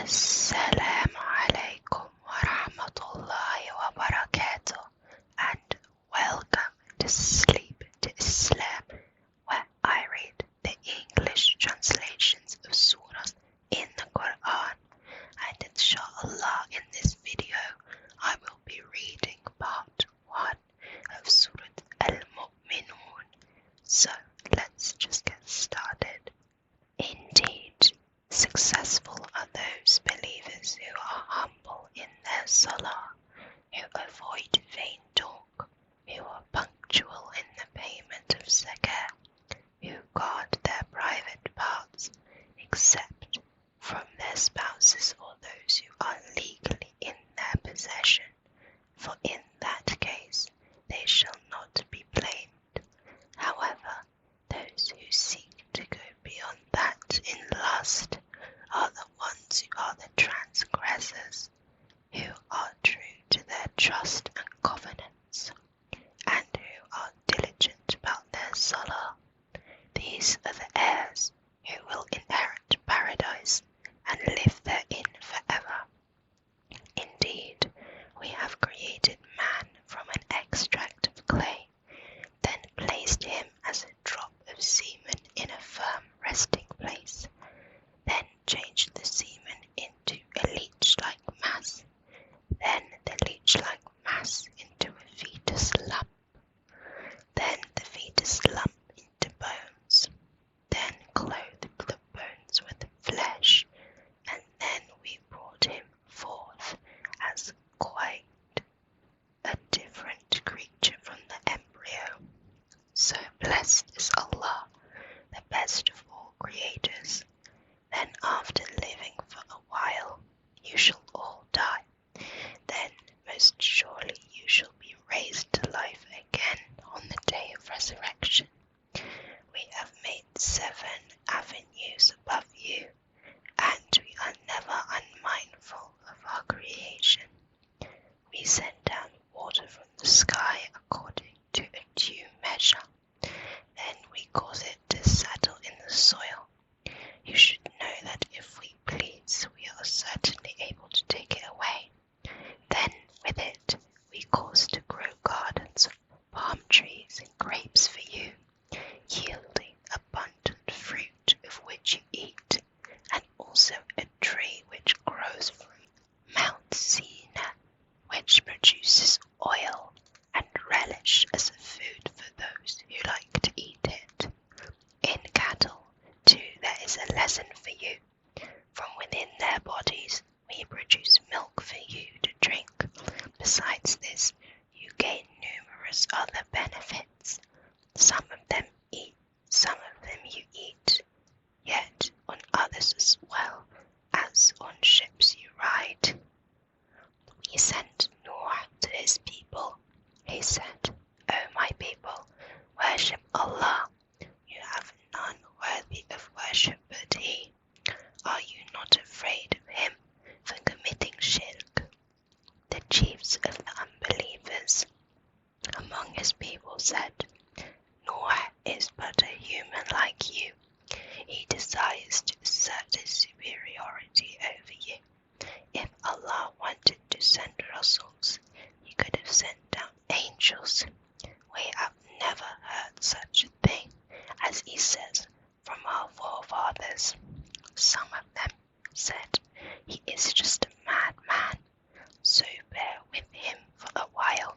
Assalamu alaikum wa rahmatullahi wa barakatuh, and welcome to Sleep to Islam, where I read the English translations of surahs in the Quran, and inshallah in this video I will be reading part 1 of Surah Al-Muminun. So let's just get started. Indeed, successful are those believers who are humble in their salah, who avoid vain talk, who are punctual in the payment of zakah, who guard their private parts, except from their spouses or those who are legally in their possession, for in that case they shall not be blamed. However, those who seek to go beyond that in lust are the ones who are the transgressors, who are true to their trust and covenants, and who are diligent about their salah. These are the heirs who will inherit paradise and live therein forever. Indeed, we have created man from an extract of clay, then placed him as a drop of semen in a firm resting place, then changed the semen into a leech-like mass, then the leech-like mass into a fetus lump, then the fetus lump into bones, then clothed the bones with flesh, and then we brought him forth as quite a different creature from the embryo. So blessed is Allah, the best of all creators. Then after living for a while, you shall all die. Then most surely you shall be raised to life again on the day of resurrection. We have made 7 avenues above you, and we are never unmindful of our creation. We send down water from the sky according to a due measure. Then we cause it to settle in the soil. You should know that if we please, we are certainly able to take it away. Then with it we cause to grow gardens of palm trees and grapes for you, yielding abundant fruit of which you eat, and also a tree which grows from Mount Sinai, which produces oil and relish as a food for those who like to eat it. In cattle, too, there is a lesson for you. From within their bodies we produce milk for you to drink. Besides this, you gain numerous other benefits. Some of them you eat, yet on others as well, as on ships you ride. He sent Noah to his people. He said, O my people, worship Allah. You have none worthy of worship but He. Are you not afraid of Him for committing shirk? The chiefs of the unbelievers among his people said, Noah is but a human like you. He desires to assert his superiority over you. If Allah wanted to send Rasuls, He could have sent down angels. We have never heard such a thing, as He says, from our forefathers. Some of them said, He is just a madman, so bear with him for a while.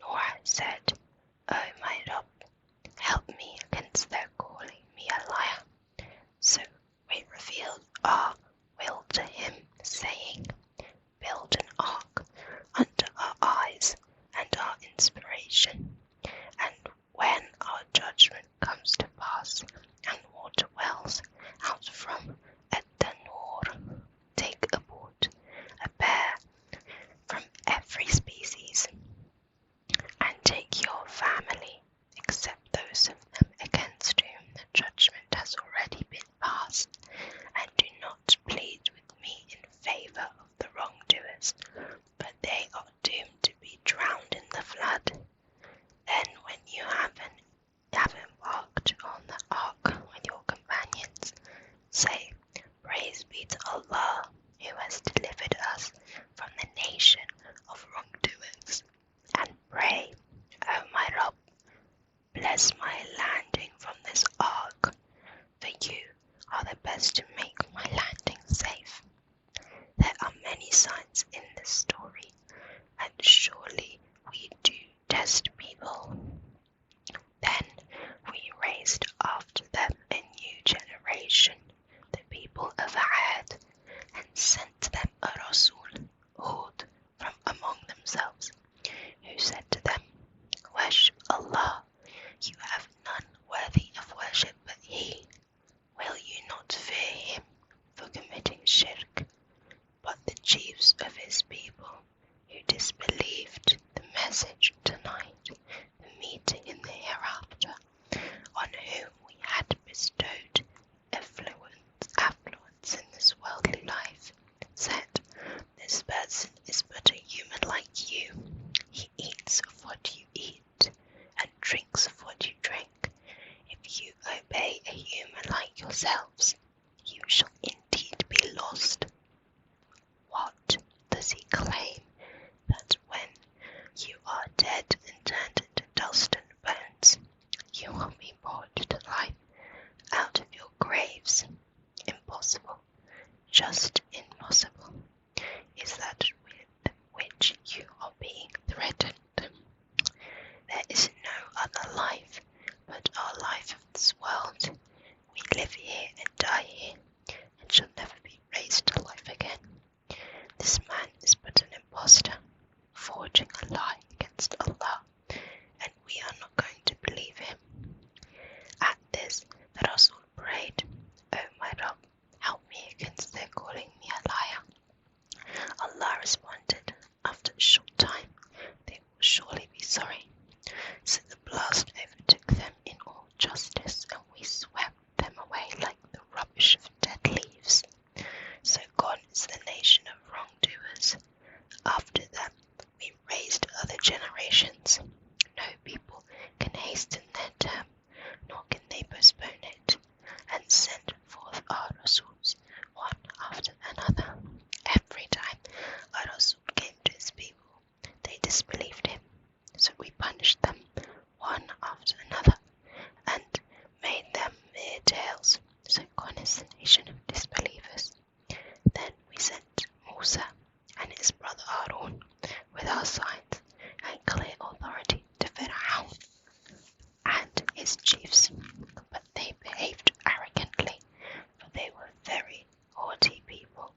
Noah said, O my Rabb, help me against their calling me a liar. So we revealed our will to him, saying, build an ark under our eyes and our inspiration, and when our judgment comes to pass, and water wells out from at-tanur, take aboard a bear from every species, and take your family, except those of them against whom the judgment has already been passed, and do not plead with me in favor of the wrongdoers, but they are doomed to be drowned in the flood. Then when you have embarked on the ark with your companions, say, Praise be to Allah, has delivered us from the nation of wrongdoers. And pray, O my Rabb, bless my landing from this ark, for you are the best to make my landing safe. There are many signs in this story, and surely we do test people. Then we raised after them a new generation, the people of Ad, and sent them a Rasul, Hud, from among themselves, who said to them, Worship Allah, you have none worthy of worship but He. Will you not fear Him for committing shirk? But the chiefs of His people, who disbelieved the message denied the meeting in the hereafter, on whom we had bestowed affluence in this worldly life, said, This person is but a human like you. He eats of what you eat, and drinks of what you drink. If you obey a human like yourselves, you shall indeed be lost. What does he claim? That when you are dead and turned into dust and bones, you will be brought to life out of your graves? Impossible, just impossible, is that with which you are being threatened. There is no other life but our life of this world. We live here and die here, and shall never be raised to life again. This man is but an impostor, forging a lie against Allah, and we are not going to believe him. At this, the Rasul prayed, O my Rabb, help me against their calling me a liar. Allah responded, after a short time, they will surely be sorry. So the blast overtook them in all justice, and we swept them away like the rubbish of dead leaves. So gone is the nation of wrongdoers. After them we raised other generations. No people can hasten their term, nor can they postpone it, and send forth our Rasuls one after another. Every time our Rasul came to his people, they disbelieved him. So we punished them one after another, and made them mere tales. So gone is the nation of disbelievers. Then we sent Musa and his brother Harun with our signs and clear authority to Fir'aun and his chiefs, but they behaved arrogantly, for they were very haughty people.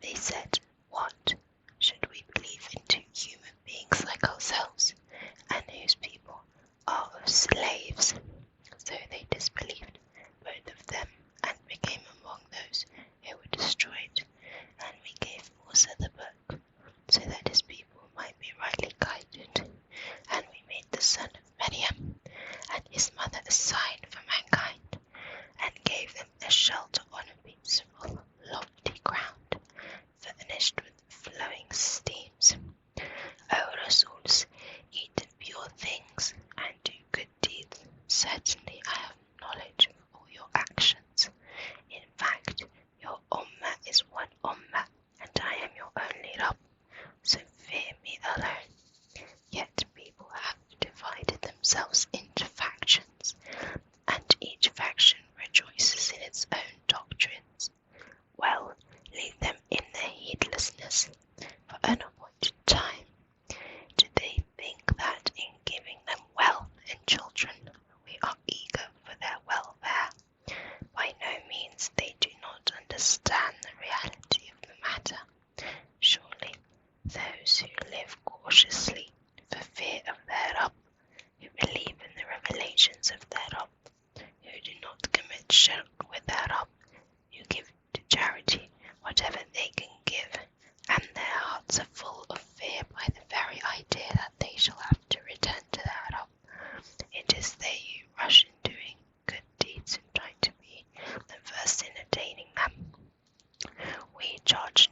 They said, What? Should we believe into human beings like ourselves, and whose people are of slaves? So they disbelieved both of them, and became among those who were destroyed. And we gave Musa the book, so that his people might be rightly guided. And we made the son of Maryam and his mother a sign for mankind, and gave them a shelter on a peaceful, lofty ground, furnished with flowing streams. O Rasuls, eat of pure things, and do good deeds. Certainly I have knowledge of all your actions. In fact, your ummah is one ummah, and I am your only Rabb, so fear me alone. Yet people have divided themselves into factions, and each faction rejoices in its own doctrines. Well, leave them in their heedlessness for an appointed time. Do they think that in giving them wealth and children we are eager for their welfare? By no means, they do not understand the reality of the matter. Surely those who live cautiously for fear of their Rabb, who believe in the revelations of their Rabb, who do not commit shirk with their Rabb, who give to charity whatever they can give, and their hearts are full of fear by the very idea that they shall have to return to their Rabb. It is they who rush in doing good deeds and try to be the first in attaining them. We charge